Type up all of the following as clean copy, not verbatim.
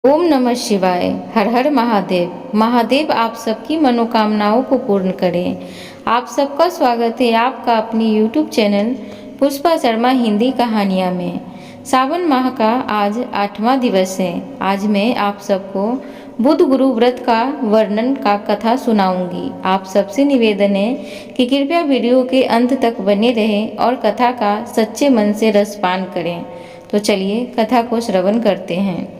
ओम नमः शिवाय। हर हर महादेव। महादेव आप सबकी मनोकामनाओं को पूर्ण करें। आप सबका स्वागत है आपका अपनी YouTube चैनल पुष्पा शर्मा हिंदी कहानियाँ में। सावन माह का आज 8वां दिवस है। आज मैं आप सबको बुध गुरु व्रत का वर्णन का कथा सुनाऊंगी। आप सबसे निवेदन है कि कृपया वीडियो के अंत तक बने रहें और कथा का सच्चे मन से रसपान करें। तो चलिए कथा को श्रवण करते हैं।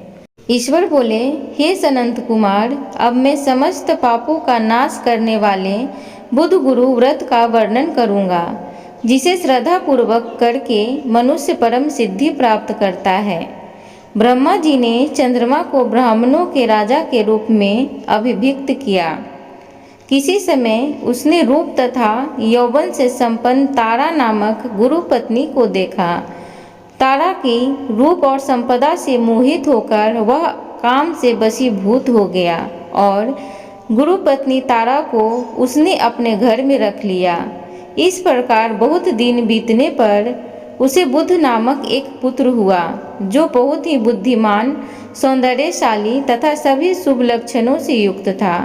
ईश्वर बोले, हे सनंत कुमार, अब मैं समस्त पापों का नाश करने वाले बुध गुरु व्रत का वर्णन करूंगा, जिसे श्रद्धा पूर्वक करके मनुष्य परम सिद्धि प्राप्त करता है। ब्रह्मा जी ने चंद्रमा को ब्राह्मणों के राजा के रूप में अभिषिक्त किया। किसी समय उसने रूप तथा यौवन से संपन्न तारा नामक गुरु पत्नी को देखा। तारा की रूप और संपदा से मोहित होकर वह काम से वशीभूत हो गया और गुरु पत्नी तारा को उसने अपने घर में रख लिया। इस प्रकार बहुत दिन बीतने पर उसे बुध नामक एक पुत्र हुआ, जो बहुत ही बुद्धिमान, सौंदर्यशाली तथा सभी शुभ लक्षणों से युक्त था।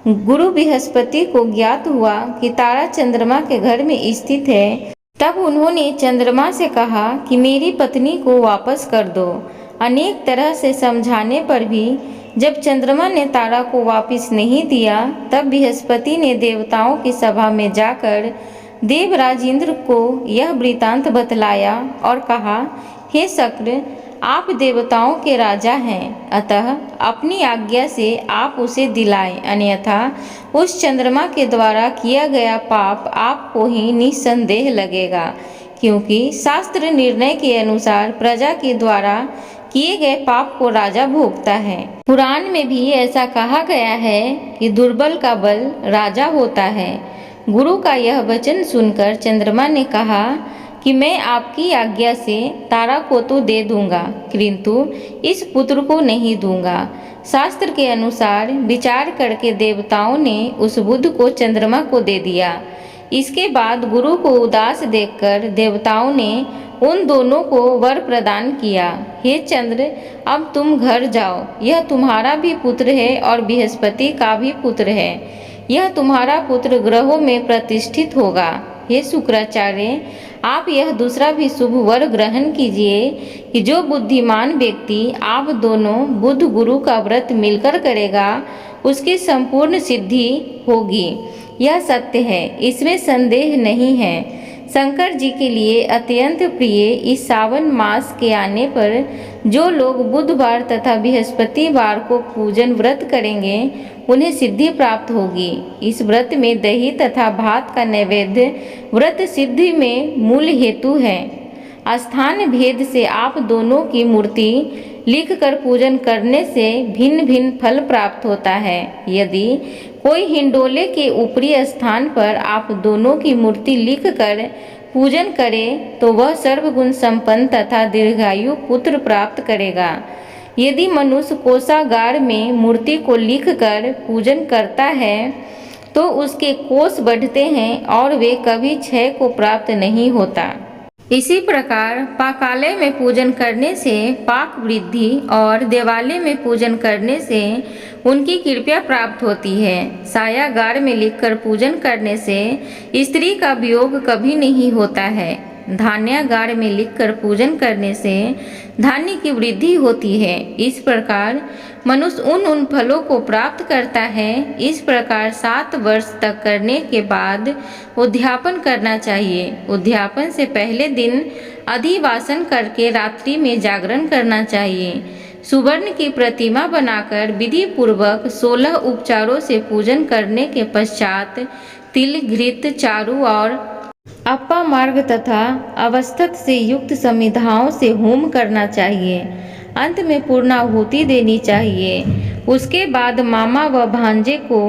गुरु बृहस्पति को ज्ञात हुआ कि तारा चंद्रमा के घर में स्थित है। तब उन्होंने चंद्रमा से कहा कि मेरी पत्नी को वापस कर दो। अनेक तरह से समझाने पर भी जब चंद्रमा ने तारा को वापस नहीं दिया, तब बृहस्पति ने देवताओं की सभा में जाकर देवराज इंद्र को यह वृतांत बतलाया और कहा, हे शक्र, आप देवताओं के राजा हैं, अतः अपनी आज्ञा से आप उसे दिलाएं, अन्यथा उस चंद्रमा के द्वारा किया गया पाप आपको ही निस्संदेह लगेगा, क्योंकि शास्त्र निर्णय के अनुसार प्रजा के द्वारा किए गए पाप को राजा भोगता है। पुराण में भी ऐसा कहा गया है कि दुर्बल का बल राजा होता है। गुरु का यह वचन सुनकर चंद्रमा ने कहा कि मैं आपकी आज्ञा से तारा को तो दे दूंगा, किंतु इस पुत्र को नहीं दूंगा। शास्त्र के अनुसार विचार करके देवताओं ने उस बुध को चंद्रमा को दे दिया। इसके बाद गुरु को उदास देखकर देवताओं ने उन दोनों को वर प्रदान किया, हे चंद्र, अब तुम घर जाओ। यह तुम्हारा भी पुत्र है और बृहस्पति का भी पुत्र है। यह तुम्हारा पुत्र ग्रहों में प्रतिष्ठित होगा। हे शुक्राचार्य, आप यह दूसरा भी शुभ वर ग्रहण कीजिए कि जो बुद्धिमान व्यक्ति आप दोनों बुध गुरु का व्रत मिलकर करेगा, उसकी संपूर्ण सिद्धि होगी। यह सत्य है, इसमें संदेह नहीं है। शंकर जी के लिए अत्यंत प्रिय इस सावन मास के आने पर जो लोग बुधवार तथा बृहस्पतिवार को पूजन व्रत करेंगे, उन्हें सिद्धि प्राप्त होगी। इस व्रत में दही तथा भात का नैवेद्य व्रत सिद्धि में मूल हेतु है। स्थान भेद से आप दोनों की मूर्ति लिख कर पूजन करने से भिन्न भिन्न फल प्राप्त होता है। यदि कोई हिंडोले के ऊपरी स्थान पर आप दोनों की मूर्ति लिख कर पूजन करे तो वह सर्वगुण संपन्न तथा दीर्घायु पुत्र प्राप्त करेगा। यदि मनुष्य कोषागार में मूर्ति को लिख कर पूजन करता है तो उसके कोष बढ़ते हैं और वे कभी क्षय को प्राप्त नहीं होता। इसी प्रकार पाकालय में पूजन करने से पाक वृद्धि और देवालय में पूजन करने से उनकी कृपा प्राप्त होती है। सायागार में लिखकर पूजन करने से स्त्री का वियोग कभी नहीं होता है। धान्यागार में लिखकर पूजन करने से धान्य की वृद्धि होती है। इस प्रकार मनुष्य उन फलों को प्राप्त करता है। इस प्रकार 7 वर्ष तक करने के बाद उद्यापन करना चाहिए। उद्यापन से पहले दिन अधिवासन करके रात्रि में जागरण करना चाहिए। सुवर्ण की प्रतिमा बनाकर विधि पूर्वक 16 उपचारों से पूजन करने के पश्चात तिल, घृत, चारु और अप्पा मार्ग तथा अवस्थित से युक्त समिधाओं से होम करना चाहिए। अंत में पूर्णाहुति देनी चाहिए। उसके बाद मामा व भांजे को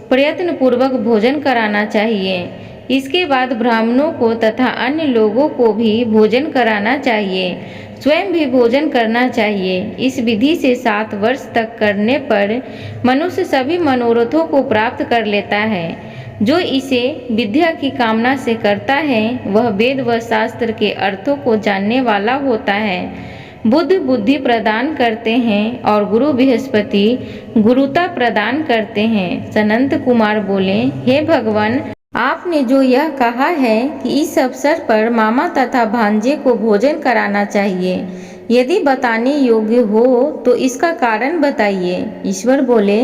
प्रयत्न पूर्वक भोजन कराना चाहिए। इसके बाद ब्राह्मणों को तथा अन्य लोगों को भी भोजन कराना चाहिए। स्वयं भी भोजन करना चाहिए। इस विधि से 7 वर्ष तक करने पर मनुष्य सभी मनोरथों को प्राप्त कर लेता है। जो इसे विद्या की कामना से करता है, वह वेद व शास्त्र के अर्थों को जानने वाला होता है। बुद्ध बुद्धि प्रदान करते हैं और गुरु बृहस्पति गुरुता प्रदान करते हैं। सनंत कुमार बोले, हे भगवान, आपने जो यह कहा है कि इस अवसर पर मामा तथा भांजे को भोजन कराना चाहिए, यदि बताने योग्य हो तो इसका कारण बताइए। ईश्वर बोले,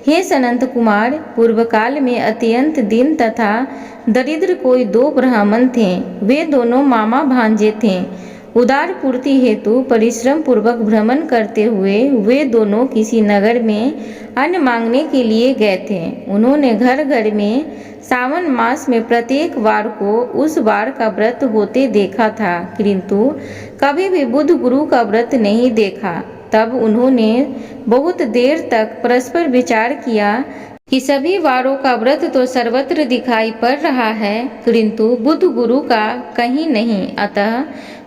हे सनंत कुमार, पूर्व काल में अत्यंत दीन तथा दरिद्र कोई 2 ब्राह्मण थे। वे दोनों मामा भांजे थे। उदार पूर्ति हेतु परिश्रम पूर्वक भ्रमण करते हुए वे दोनों किसी नगर में अन्न मांगने के लिए गए थे। उन्होंने घर घर में सावन मास में प्रत्येक वार को उस वार का व्रत होते देखा था, किंतु कभी भी बुद्ध गुरु का व्रत नहीं देखा। तब उन्होंने बहुत देर तक परस्पर विचार किया कि सभी वारों का व्रत तो सर्वत्र दिखाई पड़ रहा है, किंतु बुद्ध गुरु का कहीं नहीं। अतः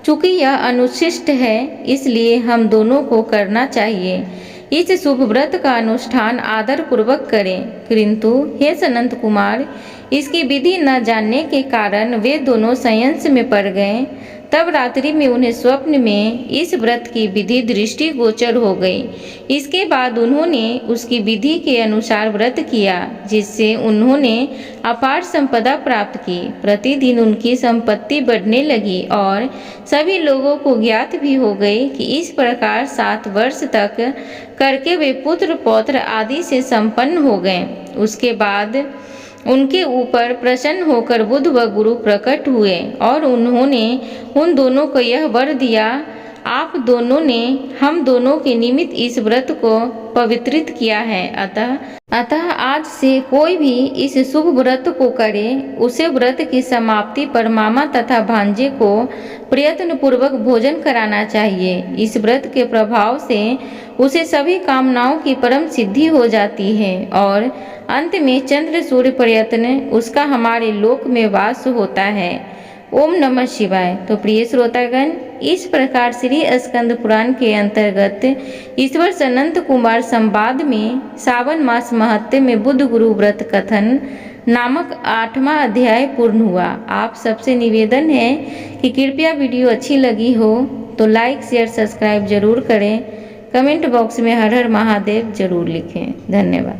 चूंकि यह अनुशिष्ट है, इसलिए हम दोनों को करना चाहिए। इस शुभ व्रत का अनुष्ठान आदर पूर्वक करें। किंतु हे सनंत कुमार, इसकी विधि न जानने के कारण वे दोनों संशय में पड़ गए। तब रात्रि में उन्हें स्वप्न में इस व्रत की विधि दृष्टि गोचर हो गई। इसके बाद उन्होंने उसकी विधि के अनुसार व्रत किया, जिससे उन्होंने अपार संपदा प्राप्त की। प्रतिदिन उनकी संपत्ति बढ़ने लगी और सभी लोगों को ज्ञात भी हो गई कि इस प्रकार 7 वर्ष तक करके वे पुत्र पौत्र आदि से संपन्न हो गए। उसके बाद उनके ऊपर प्रसन्न होकर बुद्ध व गुरु प्रकट हुए और उन्होंने उन दोनों को यह वर दिया, आप दोनों ने हम दोनों के निमित्त इस व्रत को पवित्रित किया है। अतः आज से कोई भी इस शुभ व्रत को करे, उसे व्रत की समाप्ति पर मामा तथा भांजे को प्रयत्न पूर्वक भोजन कराना चाहिए। इस व्रत के प्रभाव से उसे सभी कामनाओं की परम सिद्धि हो जाती है और अंत में चंद्र सूर्य प्रयत्न उसका हमारे लोक में वास होता है। ओम नमः शिवाय। तो प्रिय श्रोतागण, इस प्रकार श्री स्कंद पुराण के अंतर्गत ईश्वर सनंत कुमार संवाद में सावन मास महत्व में बुद्ध गुरु व्रत कथन नामक 8वां अध्याय पूर्ण हुआ। आप सबसे निवेदन है कि कृपया वीडियो अच्छी लगी हो तो लाइक शेयर सब्सक्राइब जरूर करें। कमेंट बॉक्स में हर हर महादेव जरूर लिखें। धन्यवाद।